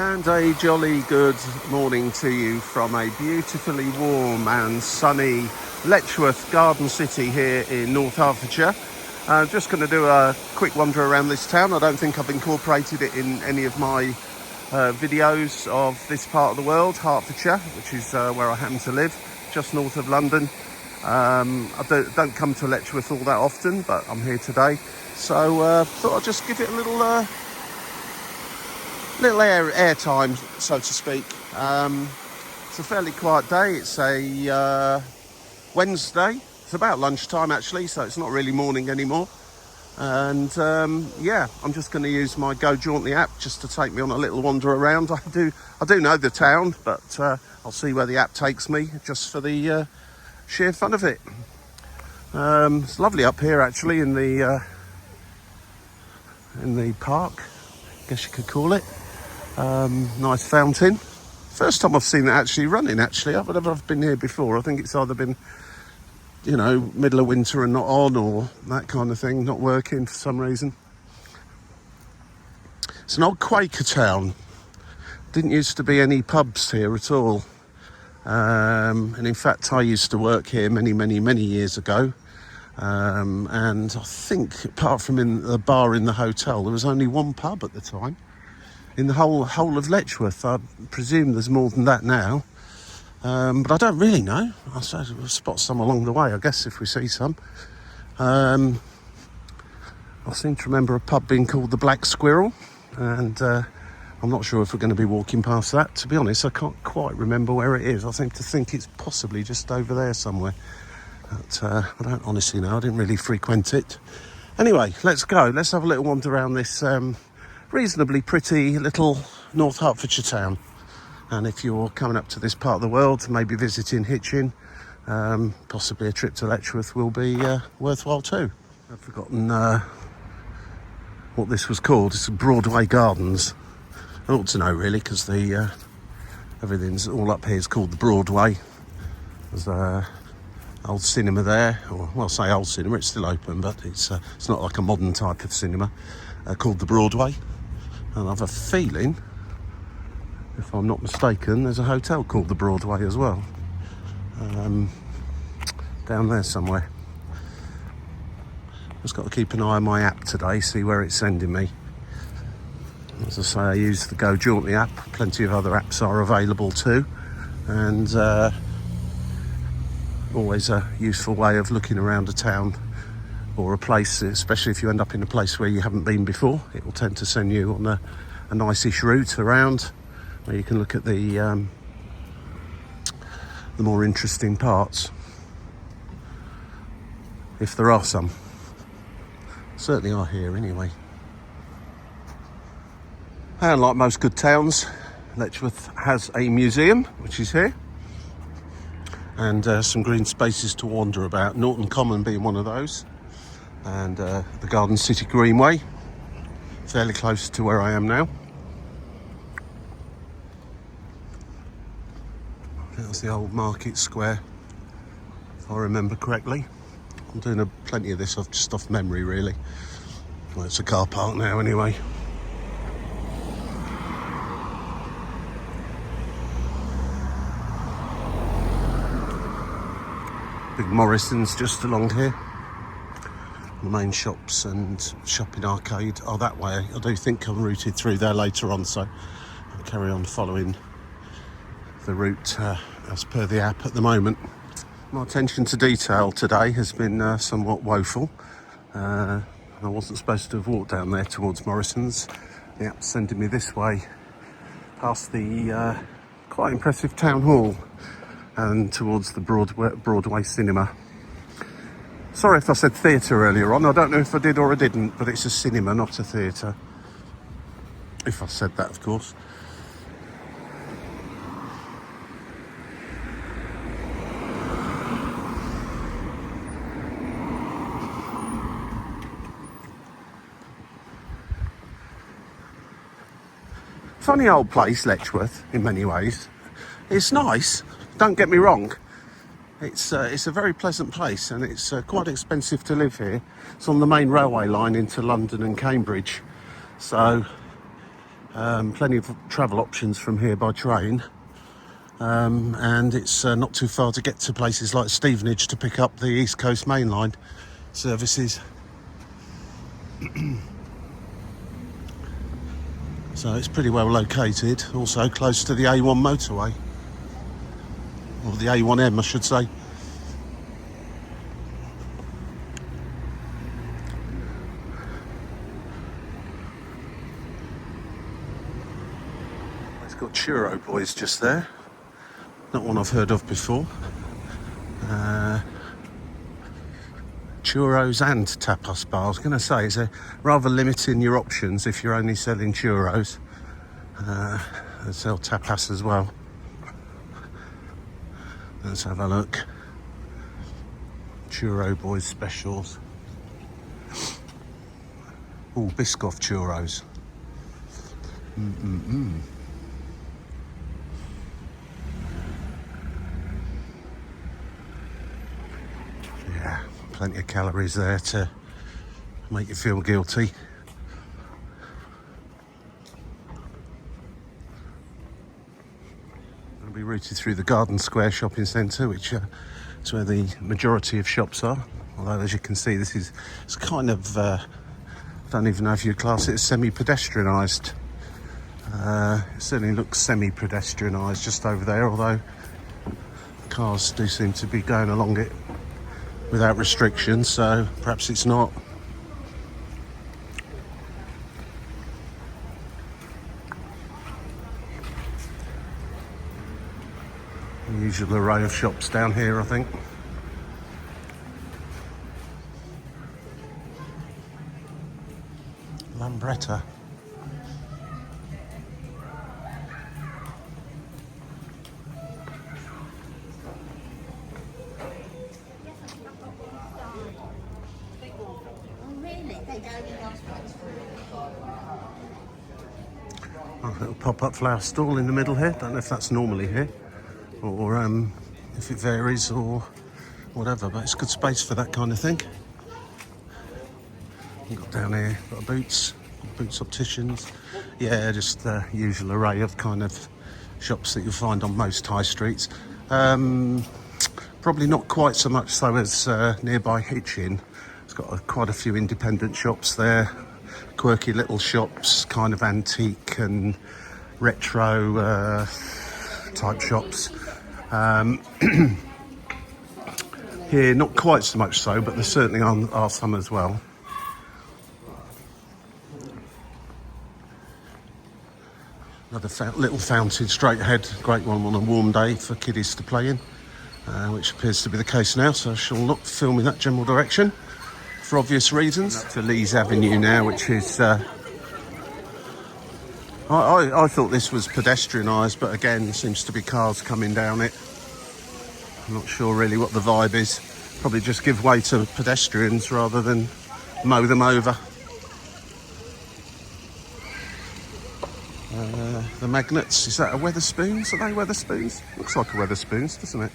And a jolly good morning to you from a beautifully warm and sunny Letchworth Garden City here in North Hertfordshire. I'm just going to do a quick wander around this town. I don't think I've incorporated it in any of my videos of this part of the world, Hertfordshire, which is where I happen to live, just north of London. I don't come to Letchworth all that often, but I'm here today. So thought I'd just give it a little air time, so to speak. It's a fairly quiet day. It's a Wednesday. It's about lunchtime actually, so it's not really morning anymore. And yeah, I'm just going to use my Go Jauntly app just to take me on a little wander around. I do know the town, but I'll see where the app takes me just for the sheer fun of it. It's lovely up here actually in the park, I guess you could call it. Nice fountain. First time I've seen it actually running. Actually, I've been here before. I think it's either been, you know, middle of winter and not on, or that kind of thing, not working for some reason. It's an old Quaker town. Didn't used to be any pubs here at all. And in fact, I used to work here many years ago. And I think, apart from in the bar in the hotel, there was only one pub at the time in the whole of Letchworth. I presume there's more than that now, but I don't really know. I suppose we'll spot some along the way, I guess, if we see some. I seem to remember a pub being called the Black Squirrel, and I'm not sure if we're going to be walking past that. To be honest, I can't quite remember where it is. I seem to think it's possibly just over there somewhere, but I don't honestly know. I didn't really frequent it. Anyway, let's go. Let's have a little wander around this reasonably pretty little North Hertfordshire town. And if you're coming up to this part of the world, maybe visiting Hitchin, possibly a trip to Letchworth will be worthwhile too. I've forgotten what this was called. It's Broadway Gardens. I ought to know really, because the everything's all up here is called the Broadway. There's old cinema there, or well, I say old cinema, it's still open, but it's not like a modern type of cinema, called the Broadway. And I have a feeling, if I'm not mistaken, there's a hotel called the Broadway as well, down there somewhere. Just got to keep an eye on my app today, see where it's sending me. As I say, I use the Go Jauntly app. Plenty of other apps are available too, and always a useful way of looking around a town or a place, especially if you end up in a place where you haven't been before. It will tend to send you on a nice-ish route around, where you can look at the more interesting parts, if there are some. Certainly are here anyway. And like most good towns, Letchworth has a museum, which is here, and some green spaces to wander about, Norton Common being one of those, and the Garden City Greenway, fairly close to where I am now. That was the old market square, if I remember correctly. I'm doing plenty of this just off memory really. Well, it's a car park now anyway. Big Morrison's just along here. The main shops and shopping arcade are that way. I do think I'm routed through there later on, so I'll carry on following the route as per the app at the moment. My attention to detail today has been somewhat woeful. I wasn't supposed to have walked down there towards Morrison's. The app's sending me this way, past the quite impressive town hall and towards the Broadway cinema. Sorry if I said theatre earlier on. I don't know if I did or I didn't, but it's a cinema, not a theatre. If I said that, of course. Funny old place, Letchworth, in many ways. It's nice, don't get me wrong. It's a very pleasant place, and it's quite expensive to live here. It's on the main railway line into London and Cambridge, so Plenty of travel options from here by train. And it's not too far to get to places like Stevenage to pick up the East Coast Main Line services. So it's pretty well located, also close to the A1 motorway, or the A1M I should say. It's got Churro Boys just there, not one I've heard of before. Churros and tapas bar. I was going to say, it's a rather limiting your options if you're only selling churros. They sell tapas as well. Let's have a look. Churro Boys specials. Oh, Biscoff churros. Yeah, plenty of calories there to make you feel guilty. I'll be routed through the Garden Square shopping centre, which is where the majority of shops are. Although, as you can see, it's kind of, don't even know if you'd class it as semi-pedestrianised. It certainly looks semi-pedestrianised just over there, although cars do seem to be going along it without restrictions, so perhaps it's not. The usual array of shops down here, I think. Lambretta. Oh, little pop-up flower stall in the middle here. Don't know if that's normally here, or if it varies or whatever, but it's good space for that kind of thing. You've got down here, got Boots opticians. Yeah, just the usual array of kind of shops that you'll find on most high streets. Probably not quite so much so as nearby Hitchin. It's got quite a few independent shops there, quirky little shops, kind of antique and retro type shops. Here, not quite so much so, but there certainly are some as well. Another little fountain straight ahead, great one on a warm day for kiddies to play in, which appears to be the case now, so I shall not film in that general direction for obvious reasons. Up to Lees Avenue now, which is... I thought this was pedestrianised, but again, seems to be cars coming down it. I'm not sure really what the vibe is. Probably just give way to pedestrians rather than mow them over. The magnets, is that a Wetherspoons? Are they Wetherspoons? Looks like a Wetherspoons, doesn't it?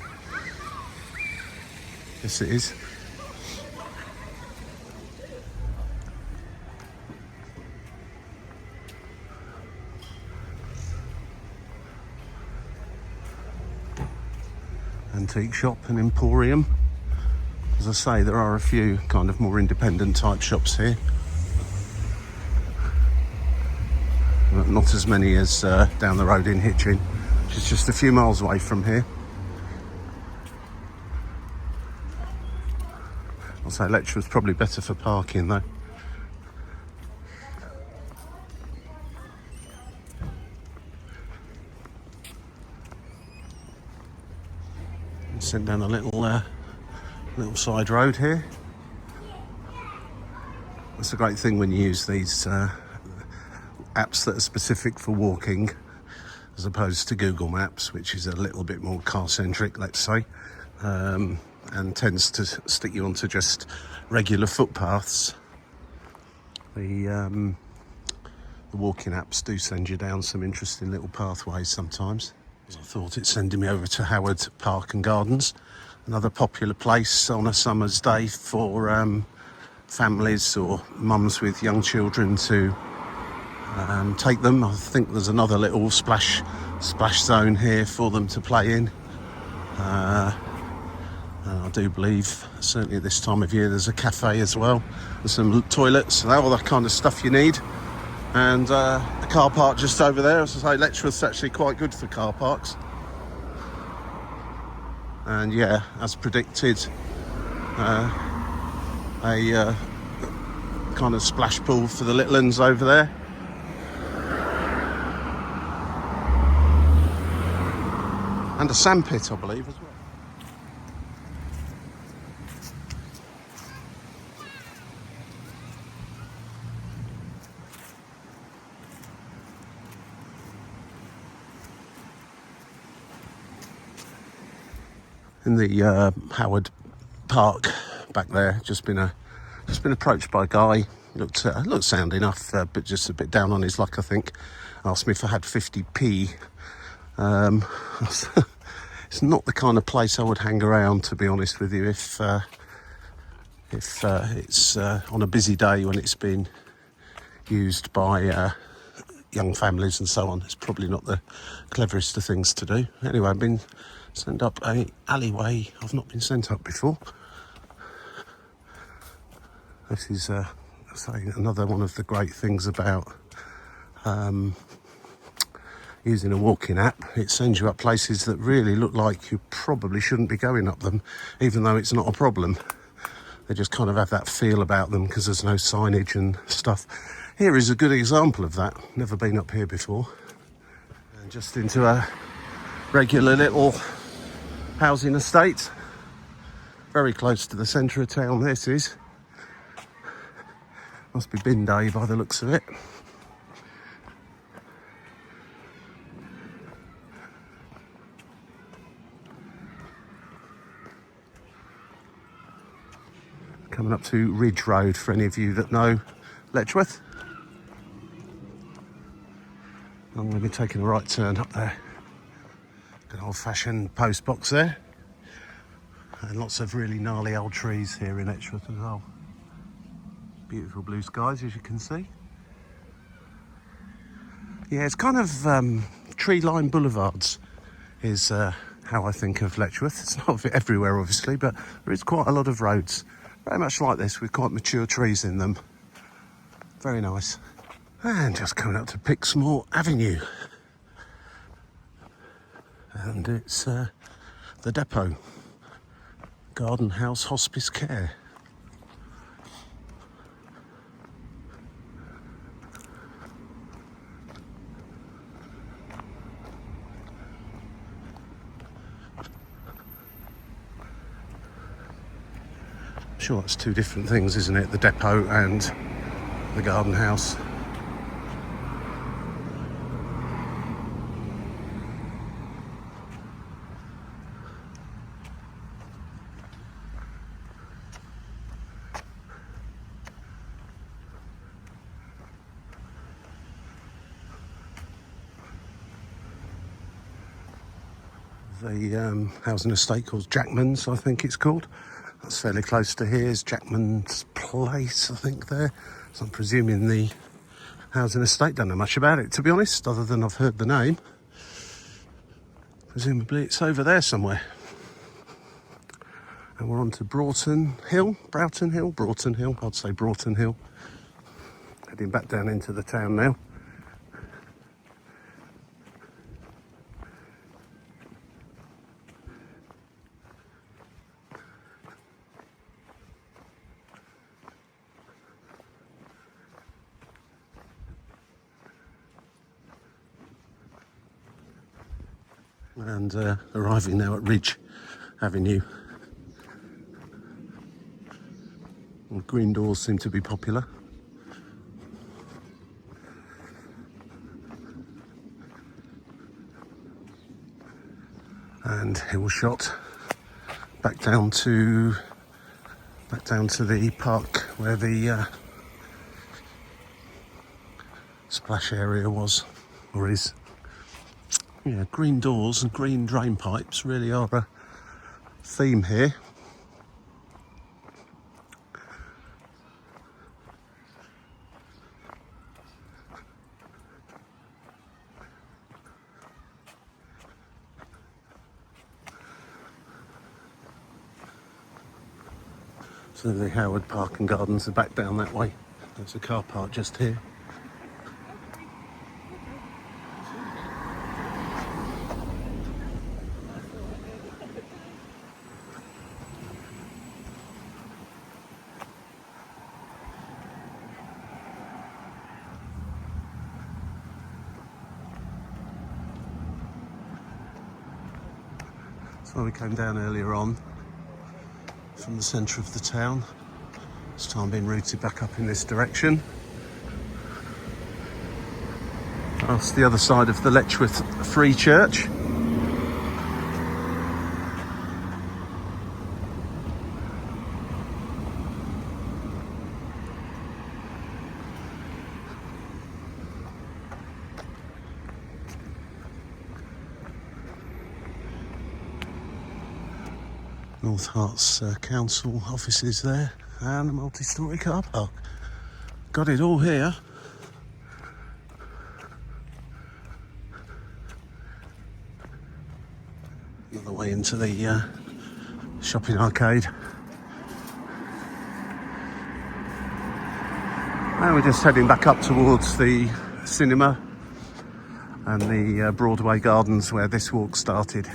Yes, it is. Antique shop and emporium. As I say, there are a few kind of more independent type shops here. Not as many as down the road in Hitchin, which is just a few miles away from here. I'll say Letchworth's probably better for parking though. Sent down a little side road here. That's a great thing when you use these apps that are specific for walking, as opposed to Google Maps, which is a little bit more car-centric, let's say, and tends to stick you onto just regular footpaths. The walking apps do send you down some interesting little pathways sometimes. I thought it's sending me over to Howard Park and Gardens, another popular place on a summer's day for families or mums with young children to take them. I think there's another little splash zone here for them to play in. And I do believe, certainly at this time of year, there's a cafe as well. There's some toilets and all that kind of stuff you need. And a car park just over there. As I say, Letchworth's actually quite good for car parks. And yeah, as predicted, a kind of splash pool for the little uns over there. And a sandpit, I believe, as well. In the Howard Park back there, just been approached by a guy. Looked sound enough, but just a bit down on his luck, I think. Asked me if I had 50p. It's not the kind of place I would hang around, to be honest with you. If it's on a busy day when it's been used by young families and so on, it's probably not the cleverest of things to do. Anyway, I've been sent up a alleyway I've not been sent up before. This is another one of the great things about using a walking app. It sends you up places that really look like you probably shouldn't be going up them, even though it's not a problem. They just kind of have that feel about them because there's no signage and stuff. Here is a good example of that. Never been up here before. And just into a regular little housing estate. Very close to the centre of town, this is. Must be bin day by the looks of it. Coming up to Ridge Road for any of you that know Letchworth. I'm going to be taking a right turn up there. Good old-fashioned post box there. And lots of really gnarly old trees here in Letchworth as well. Beautiful blue skies, as you can see. Yeah, it's kind of tree-lined boulevards is how I think of Letchworth. It's not everywhere, obviously, but there is quite a lot of roads. Very much like this, with quite mature trees in them. Very nice. And just coming up to Pixmore Avenue. And it's the depot. Garden House Hospice Care. Sure, it's two different things, isn't it? The depot and the garden house. The housing estate called Jackman's, I think it's called. That's fairly close to here. Is Jackman's Place, I think, there. So I'm presuming the housing estate. Don't know much about it, to be honest, other than I've heard the name. Presumably it's over there somewhere. And we're on to Broughton Hill. I'd say Broughton Hill. Heading back down into the town now. And arriving now at Ridge Avenue. Well, green doors seem to be popular. And Hillshot back down to the park where the splash area was, or is. Yeah, green doors and green drain pipes really are a theme here. So the Howard Park and Gardens are back down that way. There's a car park just here. So we came down earlier on from the centre of the town. This time being routed back up in this direction. Past the other side of the Letchworth Free Church. North Herts Council offices there, and a multi-storey car park. Got it all here. Another way into the shopping arcade. And we're just heading back up towards the cinema and the Broadway Gardens where this walk started.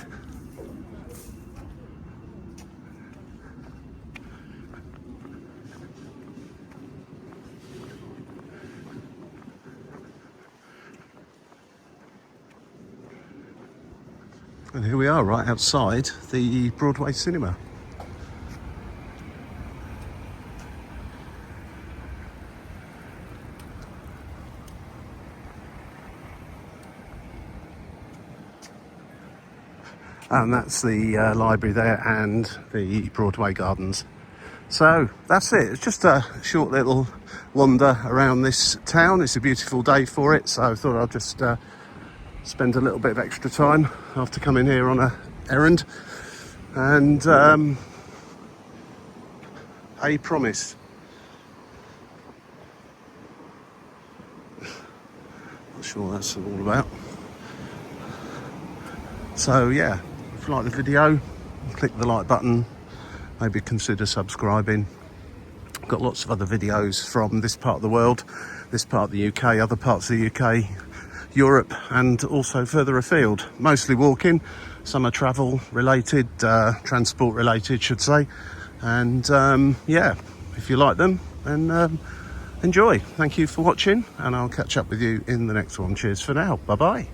And here we are, right outside the Broadway cinema. And that's the library there and the Broadway Gardens. So that's it. It's just a short little wander around this town. It's a beautiful day for it, so I thought I'd just spend a little bit of extra time after coming here on a errand, and a promise. Not sure what that's all about. So yeah, if you like the video, click the like button, maybe consider subscribing. Got lots of other videos from this part of the world, this part of the UK, other parts of the UK, Europe, and also further afield. Mostly walking, some are travel related, transport related should say. And yeah, if you like them, then enjoy. Thank you for watching, and I'll catch up with you in the next one. Cheers for now. Bye bye.